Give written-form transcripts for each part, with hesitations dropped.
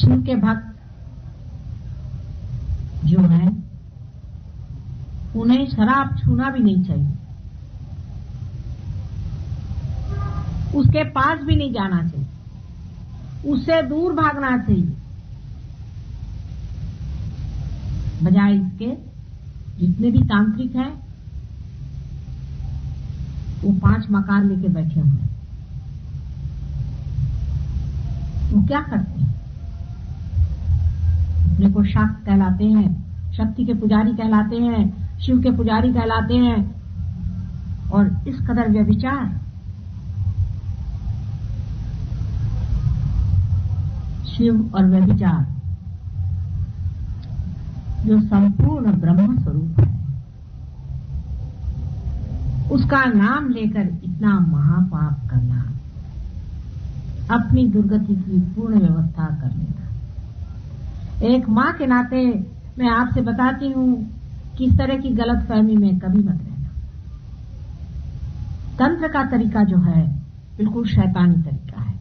शिव के भक्त जो है उन्हें शराब छूना भी नहीं चाहिए, उसके पास भी नहीं जाना चाहिए, उससे दूर भागना चाहिए। बजाय इसके जितने भी तांत्रिक हैं वो 5 मकार लेके बैठे हुए हैं। वो क्या करते हैं? अपने को शाक्त कहलाते हैं, शक्ति के पुजारी कहलाते हैं, शिव के पुजारी कहलाते हैं, और इस कदर व्यभिचार, शिव और व्यभिचार जो संपूर्ण ब्रह्म स्वरूप है, उसका नाम लेकर इतना महापाप करना, अपनी दुर्गति की पूर्ण व्यवस्था कर लेना। एक माँ के नाते मैं आपसे बताती हूँ कि इस तरह की गलत फहमी में कभी मत रहना। तंत्र का तरीका जो है बिल्कुल शैतानी तरीका है।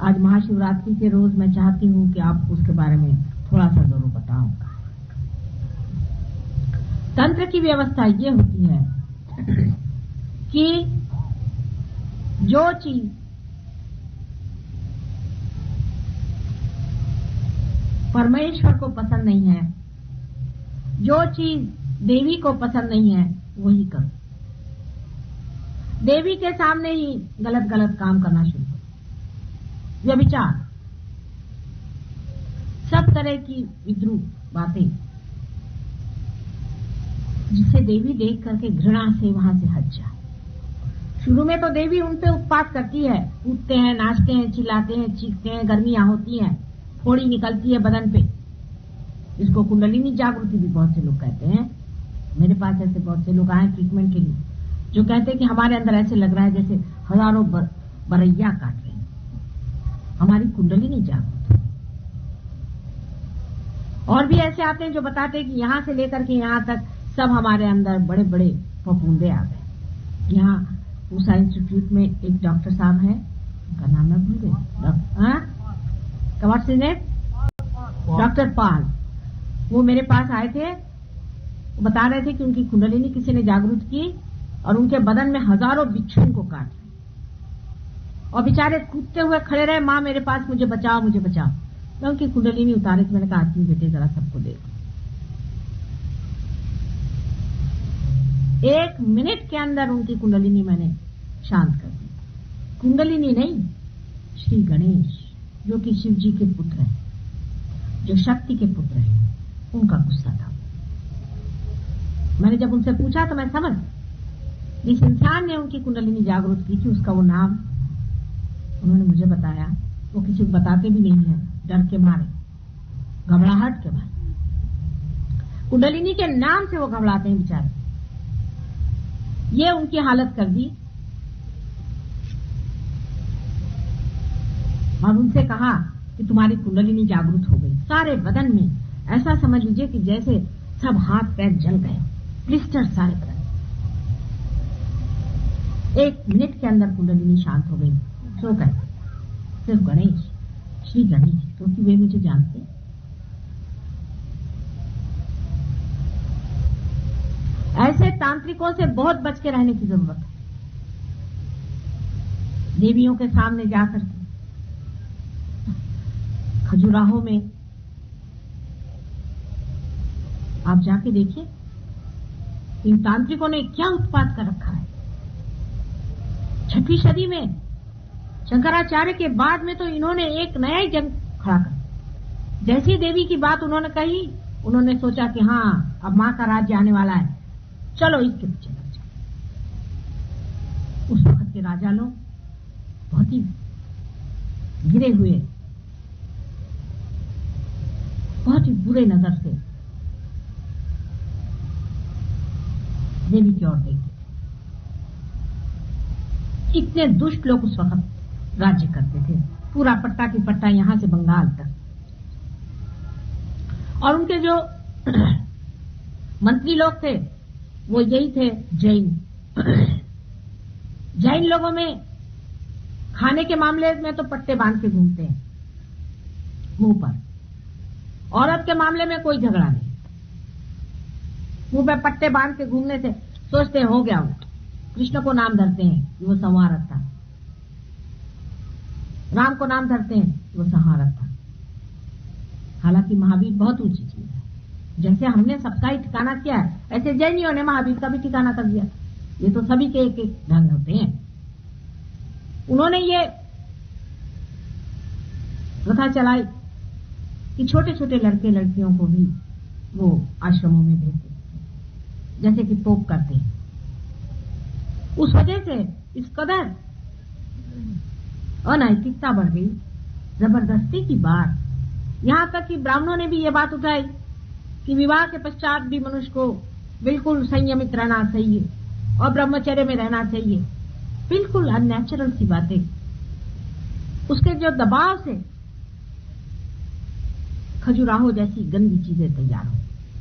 आज महाशिवरात्रि के रोज मैं चाहती हूँ कि आप उसके बारे में थोड़ा सा जरूर बताओ। तंत्र की व्यवस्था ये होती है कि जो चीज परमेश्वर को पसंद नहीं है, जो चीज देवी को पसंद नहीं है, वही करो। देवी के सामने ही गलत गलत काम करना शुरू करो। व्यभिचार, सब तरह की विद्रूप बातें, जिसे देवी देख करके घृणा से वहां से हट जाए। शुरू में तो देवी उन पे उत्पात करती है, कूदते हैं, नाचते हैं, चिल्लाते हैं, चीखते हैं, गर्मियां होती हैं, फोड़ी निकलती है बदन पे। इसको कुंडलिनी जागृति भी बहुत से लोग कहते हैं। मेरे पास ऐसे बहुत से लोग आए ट्रीटमेंट के लिए जो कहते हैं कि हमारे अंदर ऐसे लग रहा है जैसे हजारों बरैया काट रहे हैं, हमारी कुंडलिनी जागृत। और भी ऐसे आते हैं जो बताते हैं कि यहां से लेकर के यहां तक सब हमारे अंदर बड़े बड़े फफूंदे आ गए। यहाँ उषा इंस्टीट्यूट में एक डॉक्टर साहब हैं, उनका नाम मैं भूल गई, डॉक्टर पाल, वो मेरे पास आए थे। वो बता रहे थे कि उनकी कुंडलिनी किसी ने जागृत की और उनके बदन में हजारों बिच्छू को काट रहे और बेचारे कूदते हुए खड़े रहे, माँ मेरे पास, मुझे बचाओ, मुझे बचाओ। मैं उनकी कुंडलिनी उतारे थे। मैंने कहा आदमी बेटे जरा सबको देखो। 1 मिनट के अंदर उनकी कुंडलिनी मैंने शांत कर दी। कुंडलिनी नहीं, श्री गणेश जो कि शिव जी के पुत्र हैं, जो शक्ति के पुत्र हैं, उनका गुस्सा था। मैंने जब उनसे पूछा तो मैं समझ, जिस इंसान ने उनकी कुंडलिनी जागृत की थी उसका वो नाम उन्होंने मुझे बताया। वो किसी को बताते भी नहीं है, डर के मारे, घबराहट के मारे। कुंडलिनी के नाम से वो घबराते हैं बेचारे। ये उनकी हालत कर दी। और उनसे कहा कि तुम्हारी कुंडलिनी जागृत हो गई सारे बदन में। ऐसा समझ लीजिए कि जैसे सब हाथ पैर जल गए, ब्लिस्टर सारे बदन। 1 मिनट के अंदर कुंडलिनी शांत हो गई। सो गए। सिर्फ गणेश, श्री गणेश, क्योंकि वे मुझे जानते। ऐसे तांत्रिकों से बहुत बच के रहने की जरूरत है। देवियों के सामने जाकर के खजुराहो में आप जाके देखिए इन तांत्रिकों ने क्या उत्पात कर रखा है। 6वीं सदी में शंकराचार्य के बाद में तो इन्होंने एक नया ही जंग खड़ा कर। जैसी देवी की बात उन्होंने कही, उन्होंने सोचा कि हाँ अब मां का राज्य आने वाला है, चलो इसके पीछे लग जाओ। उस वक्त के राजा लोग बहुत ही गिरे हुए, बहुत ही बुरे नजर से देवी की ओर देखते थे। इतने दुष्ट लोग उस वक्त राज्य करते थे, पूरा पट्टा की पट्टा यहां से बंगाल तक। और उनके जो मंत्री लोग थे वो यही थे, जैन। जैन लोगों में खाने के मामले में तो पट्टे बांध के घूमते हैं। मुंह पर। औरत के मामले में कोई झगड़ा नहीं, मुंह पे पट्टे बांध के घूमने से सोचते हैं हो गया वो, कृष्ण को नाम धरते हैं कि वो संहारक था, राम को नाम धरते हैं कि वो संहारक था। हालांकि महावीर बहुत ऊंची चीज है। जैसे हमने सबका ही ठिकाना किया है, ऐसे जैनियों ने महावीर का भी ठिकाना कर दिया। ये तो सभी के एक एक ढंग होते हैं। उन्होंने ये प्रथा चलाई कि छोटे छोटे लड़के लड़कियों को भी वो आश्रमों में भेजते, जैसे कि पोप करते हैं। उस वजह से इस कदर अनैतिकता बढ़ गई, जबरदस्ती की बात, यहां तक कि ब्राह्मणों ने भी ये बात उठाई कि विवाह के पश्चात भी मनुष्य को बिल्कुल संयमित रहना चाहिए और ब्रह्मचर्य में रहना चाहिए। बिल्कुल अननेचुरल सी बातें। उसके जो दबाव से खजुराहो जैसी गंदी चीजें तैयार हो।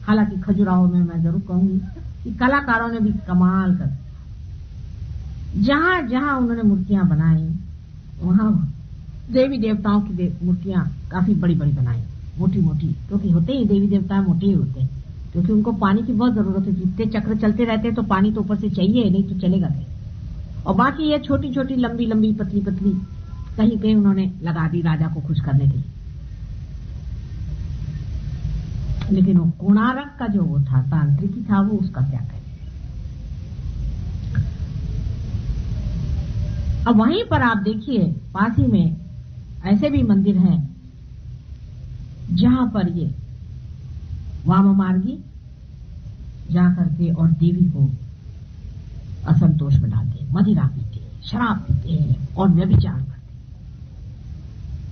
हालांकि खजुराहो में मैं जरूर कहूंगी कि कलाकारों ने भी कमाल कर, जहां जहां उन्होंने मूर्तियां बनाई वहां देवी देवताओं की मूर्तियां काफी बड़ी बड़ी बनाई, मोटी मोटी, क्योंकि होते ही देवी देवता मोटे ही होते हैं, क्योंकि उनको पानी की बहुत जरूरत है। जितने चक्र चलते रहते हैं तो पानी तो ऊपर से चाहिए, नहीं तो चलेगा नहीं। और बाकी ये छोटी छोटी लंबी लंबी पतली पतली कहीं कहीं उन्होंने लगा दी राजा को खुश करने के लिए। लेकिन वो कोणार्क का जो वो था, तांत्रिकी था, वो उसका क्या करें। अब वहीं पर आप देखिए पास ही में ऐसे भी मंदिर हैं जहां पर ये वाम मार्गी जाकर के और देवी को असंतोष में डालते हैं, मदिरा पीते हैं, शराब पीते हैं और व्यभिचार करते हैं।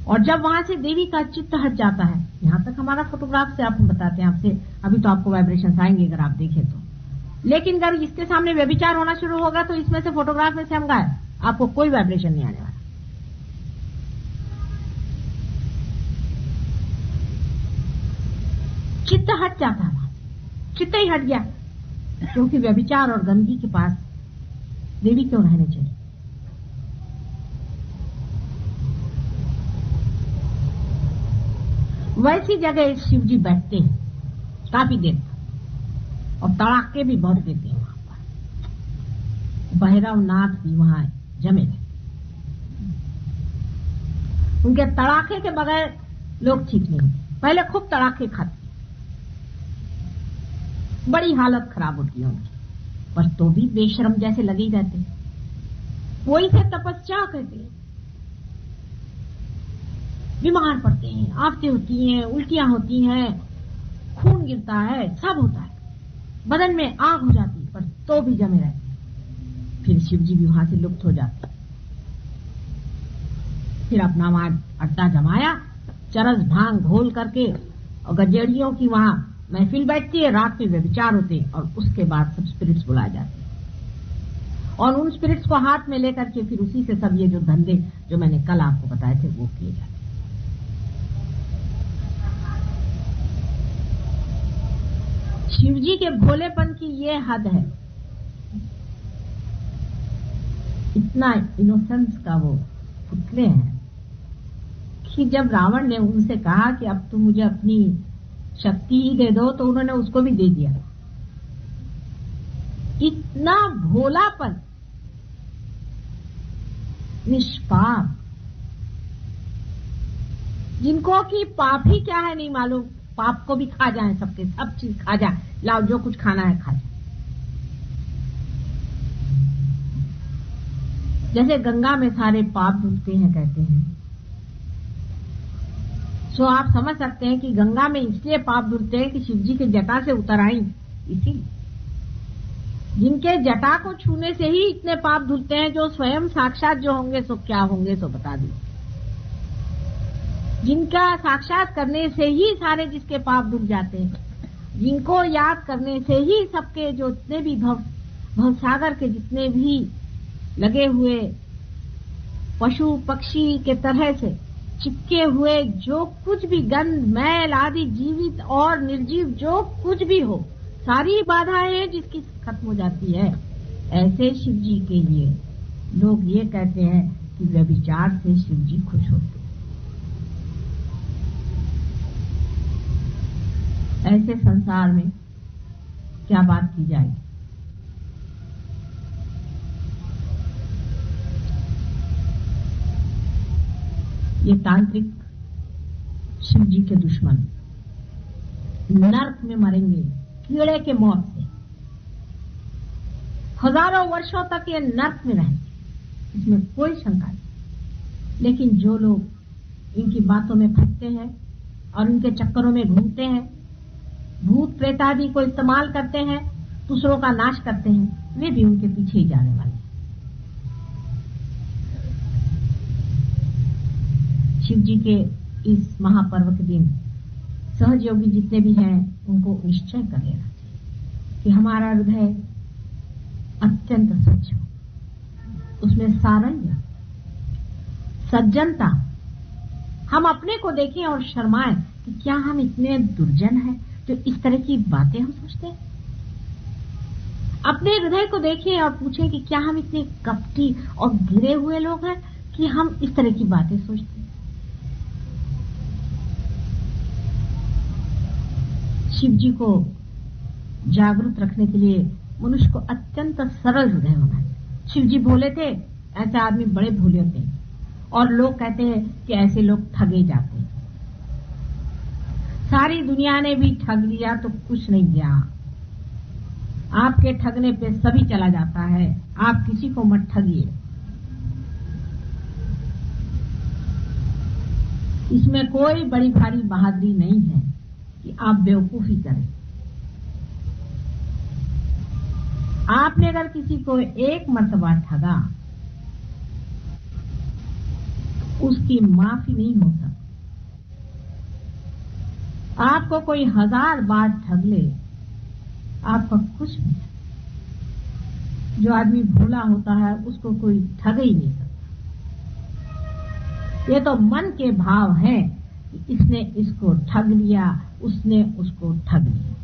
और जब वहां से देवी का चित्त हट जाता है, यहां तक हमारा फोटोग्राफ से आप बताते हैं आपसे, अभी तो आपको वाइब्रेशन आएंगे अगर आप देखें तो। लेकिन अगर इसके सामने व्यभिचार होना शुरू होगा तो इसमें से फोटोग्राफ में से हम गायब, आपको कोई वाइब्रेशन नहीं आने वाला। चित्त हट जाता है, चित्त ही हट गया, क्योंकि व्यभिचार और गंदगी के पास देवी क्यों रहने चाहिए। वैसी जगह शिव जी बैठते हैं काफी देर और तड़ाके भी बहुत देते हैं। वहां पर भैरव नाथ भी वहां जमे रहते, उनके तड़ाके के बगैर लोग ठीक नहीं होते। पहले खूब तड़ाके खाते, बड़ी हालत खराब होती है उनकी, पर तो भी बेशरम जैसे लगे ही रहते। वही से तपस्या कहते हैं। बीमार पड़ते हैं, आफतें होती हैं, उल्टियां होती हैं, खून गिरता है, सब होता है, बदन में आग हो जाती है, पर तो भी जमे रहते। फिर शिव जी भी वहां से लुप्त हो जाते। फिर अपना वहां अड्डा जमाया, चरस भांग घोल करके, और गजेड़ियों की वहां महफिल बैठती है, रात में व्यभिचार होते हैं, और उसके बाद सब स्पिरिट्स बुलाए जाते हैं और उन स्पिरिट्स को हाथ में लेकर के फिर उसी से सब ये जो धंधे जो मैंने कल आपको बताए थे वो किए जाते हैं। शिवजी के भोलेपन की ये हद है, इतना इनोसेंस का वो पुतले हैं कि जब रावण ने उनसे कहा कि अब तुम मुझे अपनी शक्ति ही दे दो, तो उन्होंने उसको भी दे दिया। इतना भोलापन, निष्पाप, जिनको कि पाप ही क्या है नहीं मालूम, पाप को भी खा जाए, सबके सब चीज खा जाए, लाओ जो कुछ खाना है खा जाए। जैसे गंगा में सारे पाप धुलते हैं कहते हैं, सो आप समझ सकते हैं कि गंगा में इसलिए पाप धुलते हैं कि शिवजी के जटा से उतर आई, इसीलिए जिनके जटा को छूने से ही इतने पाप धुलते हैं, जो स्वयं साक्षात जो होंगे सो क्या होंगे सो बता दी, जिनका साक्षात करने से ही सारे जिसके पाप धुल जाते हैं, जिनको याद करने से ही सबके जो जितने भी भवसागर के जितने भी लगे हुए पशु पक्षी के तरह से चिपके हुए जो कुछ भी गंध मैल आदि जीवित और निर्जीव जो कुछ भी हो, सारी बाधाएं हैं जिसकी खत्म हो जाती है। ऐसे शिव जी के लिए लोग ये कहते हैं कि व्यभिचार से शिव जी खुश होते। ऐसे संसार में क्या बात की जाए। ये तांत्रिक शिव जी के दुश्मन नर्क में मरेंगे कीड़े के मौत से। हजारों वर्षों तक ये नर्क में रहेंगे, इसमें कोई शंका नहीं। लेकिन जो लोग इनकी बातों में फंसते हैं और इनके चक्करों में घूमते हैं, भूत प्रेत आदि को इस्तेमाल करते हैं, दूसरों का नाश करते हैं, वे भी उनके पीछे ही जाने वाले हैं। शिव जी के इस महापर्व के दिन सहयोगी जितने भी हैं उनको निश्चय कर लेना चाहिए कि हमारा हृदय अत्यंत स्वच्छ हो, उसमें सारल्य, सज्जनता। हम अपने को देखें और शर्माएं कि क्या हम इतने दुर्जन हैं जो इस तरह की बातें हम सोचते हैं। अपने हृदय को देखें और पूछें कि क्या हम इतने कपटी और गिरे हुए लोग हैं कि हम इस तरह की बातें सोचते हैं। शिव जी को जागरूक रखने के लिए मनुष्य को अत्यंत सरल हृदय होना है। शिव जी भोले थे, ऐसे आदमी बड़े भोले होते हैं, और लोग कहते हैं कि ऐसे लोग ठगे जाते हैं। सारी दुनिया ने भी ठग लिया तो कुछ नहीं गया। आपके ठगने पे सभी चला जाता है, आप किसी को मत ठगिए। इसमें कोई बड़ी भारी बहादुरी नहीं है कि आप बेवकूफी करें। आपने अगर किसी को एक मर्तबा ठगा, उसकी माफी नहीं हो सकती। आपको कोई 1000 बार ठग ले, आपका कुछ नहीं। जो आदमी भोला होता है उसको कोई ठग ही नहीं सकता। ये तो मन के भाव है कि इसने इसको ठग लिया, उसने उसको ठग लिया।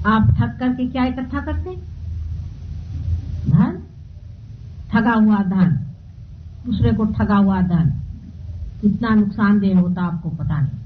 आप ठग करके क्या इकट्ठा करते? धन, ठगा हुआ धन, दूसरे को ठगा हुआ धन कितना नुकसानदेह होता आपको पता नहीं।